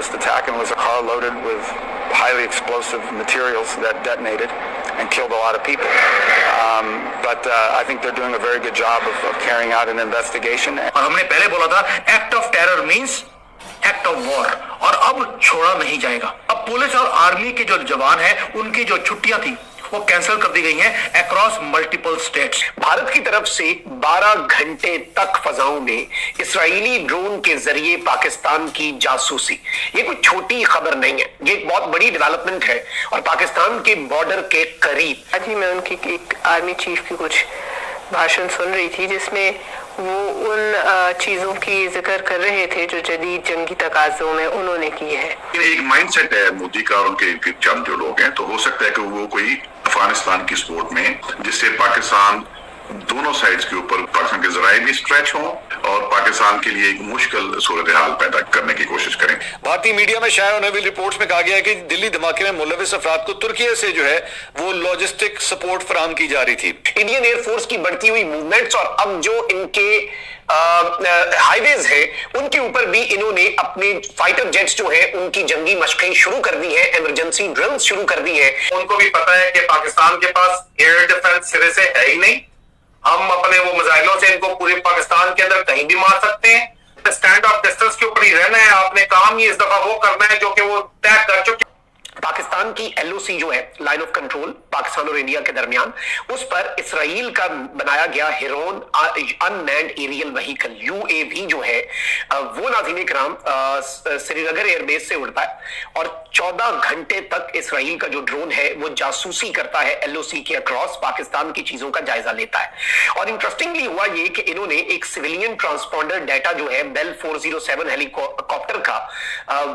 terrorist attack and was a car loaded with highly explosive materials that detonated and killed a lot of people. But I think they're doing a very good job of carrying out an investigation. और हमने पहले बोला था act of terror means act of war, और अब छोड़ा नहीं जाएगा। अब पुलिस और आर्मी के जो जवान हैं उनकी जो छुट्टियां थी वो कैंसिल कर दी गई हैं अक्रॉस मल्टीपल स्टेट्स। भारत की तरफ से 12 घंटे तक फजाओं में इस्राएली ड्रोन के जरिए पाकिस्तान की जासूसी, ये कोई छोटी खबर नहीं है, ये एक बहुत बड़ी डेवलपमेंट है और पाकिस्तान के बॉर्डर के करीब। आज ही मैं उनकी एक आर्मी चीफ की कुछ भाषण सुन रही थी जिसमें वो उन चीजों की जिक्र कर रहे थे जो जदीद जंगी तकाज़ों में उन्होंने की है। एक माइंडसेट है मोदी का और उनके चंद जो लोग हैं, तो हो सकता है कि वो कोई अफगानिस्तान की सपोर्ट में, जिससे पाकिस्तान दोनों साइड्स के ऊपर पाकिस्तान के जराए भी स्ट्रेच हों और पाकिस्तान के लिए एक मुश्किल सूरत हाल पैदा करने की कोशिश करें। भारतीय मीडिया में शायद उन्हें भी रिपोर्ट्स में कहा गया है कि दिल्ली धमाके में मुलविस अफराद को तुर्की से जो है वो लॉजिस्टिक सपोर्ट फराहम की जा रही थी। इंडियन एयरफोर्स की बढ़ती हुई मूवमेंट्स और अब जो इनके हाईवेज है उनके ऊपर भी इन्होंने अपने फाइटर जेट्स जो है उनकी जंगी मशकें शुरू कर दी है, इमरजेंसी ड्रिल्स शुरू कर दी है। उनको भी पता है कि पाकिस्तान के पास एयर डिफेंस सिरे से है ही नहीं, हम अपने वो मिसाइलों से इनको पूरे पाकिस्तान के अंदर कहीं भी मार सकते हैं। स्टैंड ऑफ डिस्टेंस के ऊपर ही रहना है, आपने काम ही इस दफा वो करना है जो कि वो तय कर चुके। पाकिस्तान की एलओसी जो है लाइन ऑफ कंट्रोल पाकिस्तान और इंडिया के दरमियान, उस पर इसराइल का बनाया गया Heron unmanned aerial vehicle UAV जो है वो नाज़रीन इकराम श्रीनगर एयरबेस से उड़ता है और 14 घंटे तक इसराइल का जो ड्रोन है वो जासूसी करता है एलओसी के अक्रॉस, पाकिस्तान की चीजों का जायजा लेता है। और इंटरेस्टिंगली हुआ ये कि इन्होंने एक सिविलियन ट्रांसपॉन्डर डाटा जो है बेल 407 हेलीकॉप्टर का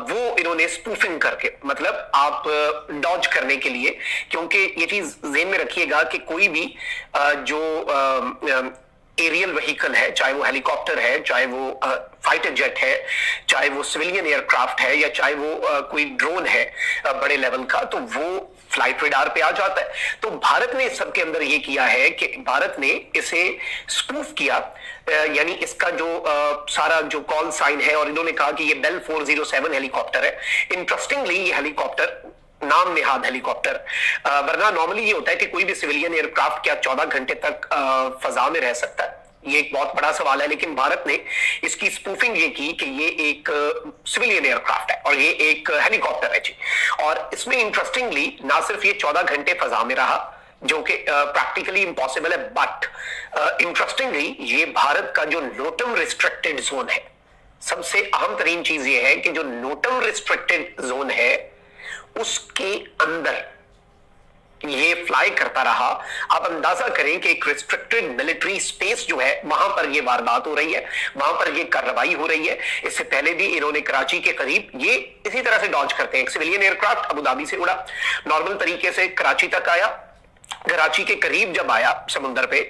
वो इन्होंने स्पूफिंग करके, मतलब आप डॉज करने के लिए, क्योंकि ये चीज ज़हन में रखिएगा कि कोई भी जो एरियल व्हीकल है, चाहे वो हेलीकॉप्टर है, चाहे वो फाइटर जेट है, चाहे वो सिविलियन एयरक्राफ्ट है या चाहे वो कोई ड्रोन है बड़े लेवल का, तो वो फ्लाइट रेडार पे आ जाता है। तो भारत ने इस सब के अंदर ये किया है कि भारत ने इसे स्पूफ किया, यानी इसका जो सारा जो कॉल साइन है, और इन्होंने कहा कि ये बेल 407 हेलीकॉप्टर है। इंटरेस्टिंगली ये हेलीकॉप्टर नाम निहाद हेलीकॉप्टर, वरना नॉर्मली ये होता है कि कोई भी सिविलियन एयरक्राफ्ट क्या 14 घंटे तक फजा में रह सकता है, ये एक बहुत बड़ा सवाल है। लेकिन भारत ने इसकी स्पूफिंग ये की कि ये एक सिविलियन एयरक्राफ्ट है और ये एक हेलीकॉप्टर है जी। और इसमें इंटरेस्टिंगली ना सिर्फ ये 14 घंटे फजा में रहा, जो कि प्रैक्टिकली इम्पॉसिबल है, बट इंटरेस्टिंगली ये भारत का जो नोटम रिस्ट्रिक्टेड जोन है, सबसे अहम तरीन चीज ये है कि जो नोटम रिस्ट्रिक्टेड जोन है उसके अंदर ये फ्लाई करता रहा। आप अंदाजा करें कि एक रिस्ट्रिक्टेड मिलिट्री स्पेस जो है वहां पर ये वारदात हो रही है, वहां पर ये कार्रवाई हो रही है। इससे पहले भी इन्होंने कराची के करीब ये इसी तरह से डॉज करते हैं। एक सिविलियन एयरक्राफ्ट अबू धाबी से उड़ा, नॉर्मल तरीके से कराची तक आया, कराची के करीब जब आया समुंदर पे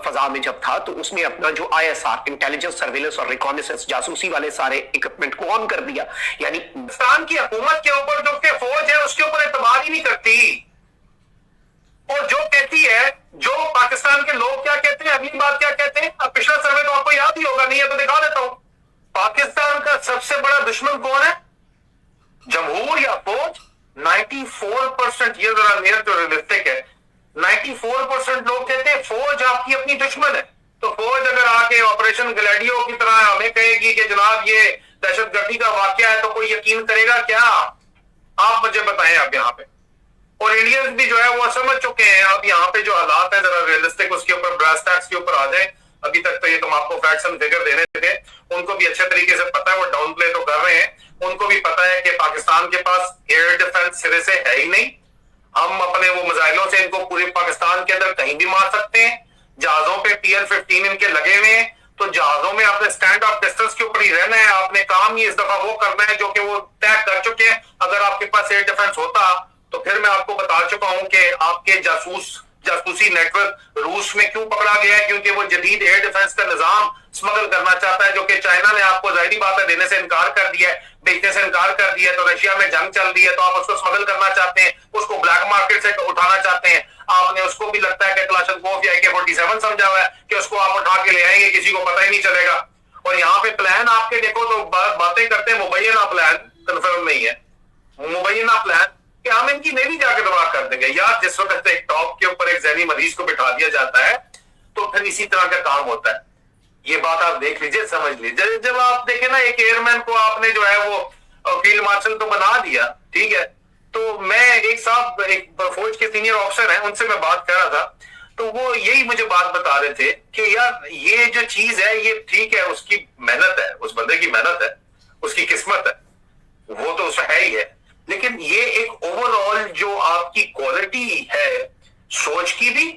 फजा में जब था, तो उसने अपना जो ISR इंटेलिजेंस सर्विलेंस और रिकॉनेसेंस जासूसी वाले सारे इक्विपमेंट को ऑन कर दिया। यानी पाकिस्तान की हुकूमत के ऊपर जो कि फौज है उसके ऊपर एतबार ही नहीं करती, और जो कहती है, जो पाकिस्तान के लोग क्या कहते हैं, अगली बात क्या कहते हैं, अब पिछला सर्वे तो आपको याद ही होगा, नहीं है तो दिखा देता हूं। पाकिस्तान का सबसे बड़ा दुश्मन कौन है, जमहूर या फौज? 94%, ये जरा नियर तो रियलिस्टिक है, 94% लोग कहते हैं फौज आपकी अपनी दुश्मन है। तो फौज अगर आके ऑपरेशन ग्लैडियो की तरह हमें कहेगी कि जनाब ये दहशतगर्दी का वाकया है, तो कोई यकीन करेगा क्या? आप मुझे बताएं आप यहाँ पे। और इंडियंस भी जो है वो समझ चुके हैं अब यहाँ पे जो हालात है, जरा रियलिस्टिक उसके ऊपर ब्रास टैक्स के ऊपर आ जाए। अभी तक तो ये तुम आपको फैक्ट्स एंड फिगर देने थे, उनको भी अच्छे तरीके से पता है, वो डाउन प्ले तो कर रहे हैं। उनको भी पता है कि पाकिस्तान के पास एयर डिफेंस सिरे से है ही नहीं, हम अपने वो मिसाइलों से इनको पूरे पाकिस्तान के अंदर कहीं भी मार सकते हैं। जहाजों पे TR-15 इनके लगे हुए हैं, तो जहाजों में आपने स्टैंड ऑफ डिस्टेंस के ऊपर ही रहना है, आपने काम ही इस दफा वो करना है जो कि वो तय कर चुके हैं। अगर आपके पास एयर डिफेंस होता तो फिर मैं आपको बता चुका हूं कि आपके जासूसी नेटवर्क रूस में क्यों पकड़ा गया है, क्योंकि वो जदीद एयर डिफेंस का निजाम स्मगल करना चाहता है, जो कि चाइना ने आपको जाहिर बात है देने से इनकार कर दिया है, बेचने से इनकार कर दिया है। तो रशिया में जंग चल रही है, तो आप उसको स्मगल करना चाहते हैं, उसको ब्लैक मार्केट से उठाना चाहते हैं। आपने उसको भी लगता है कि क्लाशनकोव या AK-47 समझा हुआ है कि उसको आप उठा के ले आएंगे, किसी को पता ही नहीं चलेगा। और यहाँ पे प्लान आपके देखो तो बातें करते हैं मुबैना प्लान कंफर्म नहीं है, मुबैना प्लान कि हम इनकी नेवी जाके तबाह कर देंगे। यार जिस वक्त एक टॉप के ऊपर एक जहनी मरीज को बिठा दिया जाता है तो फिर इसी तरह का काम होता है। ये बात आप देख लीजिए, समझ लीजिए। जब आप देखें ना, एक एयरमैन को आपने जो है वो फील्ड मार्शल तो बना दिया, ठीक है, तो मैं एक साहब एक फौज के सीनियर ऑफिसर हैं, उनसे मैं बात कर रहा था, तो वो यही मुझे बात बता रहे थे कि यार ये जो चीज है ये ठीक है, उसकी मेहनत है, उस बंदे की मेहनत है, उसकी किस्मत है, वो तो उसमें है ही है, लेकिन ये एक ओवरऑल जो आपकी क्वालिटी है सोच की भी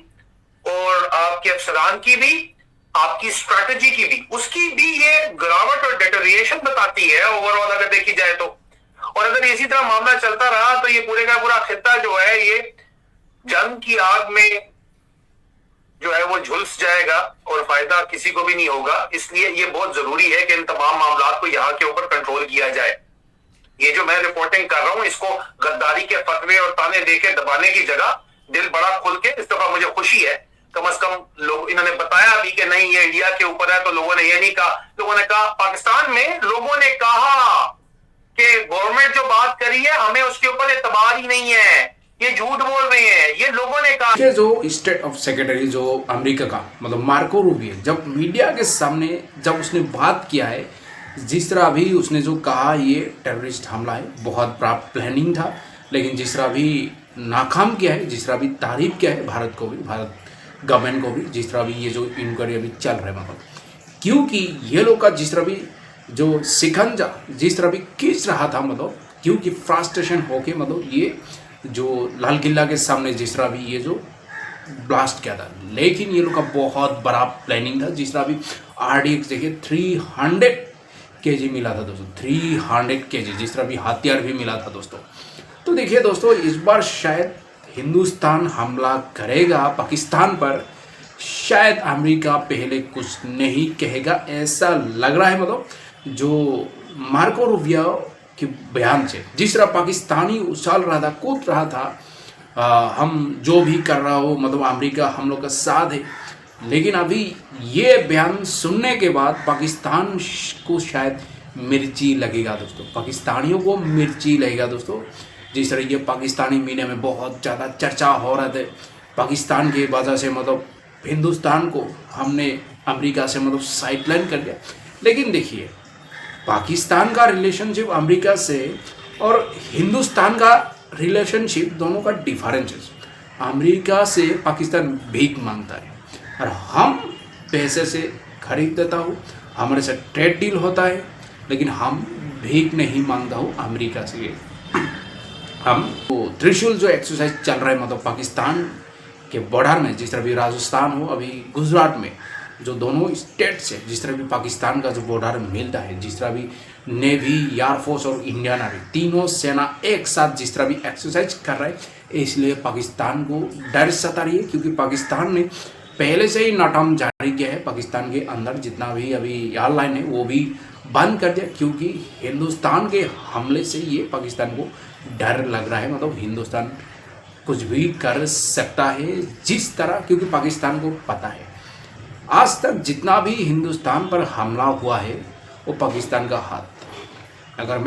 और आपके अफसरान की भी, आपकी स्ट्रैटेजी की भी, उसकी भी ये गिरावट और डिटेरिएशन बताती है ओवरऑल अगर देखी जाए तो। और अगर इसी तरह मामला चलता रहा तो ये पूरे का पूरा खित्ता जो है ये जंग की आग में जो है वो झुलस जाएगा और फायदा किसी को भी नहीं होगा। इसलिए ये बहुत जरूरी है कि इन तमाम मामला को यहाँ के ऊपर कंट्रोल किया जाए। ये जो मैं रिपोर्टिंग कर रहा हूं इसको गद्दारी के फतवे और ताने देके दबाने की जगह दिल बड़ा खुल के, इस दफा मुझे खुशी है कम से कम लोग इन्होंने बताया भी कि नहीं ये इंडिया के ऊपर है, तो लोगों ने ये नहीं कहा। लोगों ने कहा, पाकिस्तान में लोगों ने कहा कि गवर्नमेंट जो बात करी है हमें उसके ऊपर एतबार ही नहीं है, ये झूठ बोल रहे हैं, ये लोगों ने कहा। ये जो स्टेट ऑफ सेक्रेटरी जो अमेरिका का मतलब मार्को रूबियो, जब मीडिया के सामने जब उसने बात किया है, जिस तरह भी उसने जो कहा ये टेररिस्ट हमला है, बहुत बड़ा प्लानिंग था, लेकिन जिस तरह भी नाकाम किया है, जिस तरह भी तारीफ किया है भारत को भी, भारत गवर्नमेंट को भी, जिस तरह भी ये जो इंक्वायरी अभी चल रहा है, मतलब क्योंकि ये लोग का जिस तरह भी जो शिकंजा जिस तरह भी खींच रहा था, मतलब क्योंकि फ्रस्ट्रेशन होके मतलब ये जो लाल किला के सामने जिस तरह भी ये जो ब्लास्ट किया था, लेकिन ये लोग का बहुत बड़ा प्लानिंग था। जिस तरह भी RDX देखिए 300 kg मिला था दोस्तों, 300 kg, जिस तरह भी हथियार भी मिला था दोस्तों। तो देखिए दोस्तों, इस बार शायद हिंदुस्तान हमला करेगा पाकिस्तान पर, शायद अमेरिका पहले कुछ नहीं कहेगा, ऐसा लग रहा है। मतलब जो मार्को रूबियो के बयान से जिस तरह पाकिस्तानी उछाल रहा था, कूद रहा था, हम जो भी कर रहा हो मतलब अमेरिका हम लोग का साथ है, लेकिन अभी ये बयान सुनने के बाद पाकिस्तान को शायद मिर्ची लगेगा दोस्तों, पाकिस्तानियों को मिर्ची लगेगा दोस्तों। जिस तरह ये पाकिस्तानी मीडिया में बहुत ज़्यादा चर्चा हो रहा था, पाकिस्तान की वजह से मतलब हिंदुस्तान को हमने अमेरिका से मतलब साइडलाइन कर दिया। लेकिन देखिए, पाकिस्तान का रिलेशनशिप अमेरिका से और हिंदुस्तान का रिलेशनशिप दोनों का डिफरेंस है। अमेरिका से पाकिस्तान भीख मांगता है और हम पैसे से खरीद देता हूँ, हमारे साथ ट्रेड डील होता है, लेकिन हम भीख नहीं मांगता हूँ अमेरिका से। हम तो त्रिशूल जो एक्सरसाइज चल रहा है मतलब पाकिस्तान के बॉर्डर में, जिस तरह भी राजस्थान हो, अभी गुजरात में जो दोनों स्टेट्स है, जिस तरह भी पाकिस्तान का जो बॉर्डर मिलता है, जिस तरह भी नेवी, एयरफोर्स और इंडियन आर्मी तीनों सेना एक साथ जिस तरह भी एक्सरसाइज कर रहा है, इसलिए पाकिस्तान को डर सता रही है। क्योंकि पाकिस्तान ने पहले से ही नाटम जारी किया है, पाकिस्तान के अंदर जितना भी अभी एयरलाइन है वो भी बंद कर दिया, क्योंकि हिंदुस्तान के हमले से ये पाकिस्तान को डर लग रहा है। मतलब हिंदुस्तान कुछ भी कर सकता है जिस तरह, क्योंकि पाकिस्तान को पता है आज तक जितना भी हिंदुस्तान पर हमला हुआ है वो पाकिस्तान का हाथ था। अगर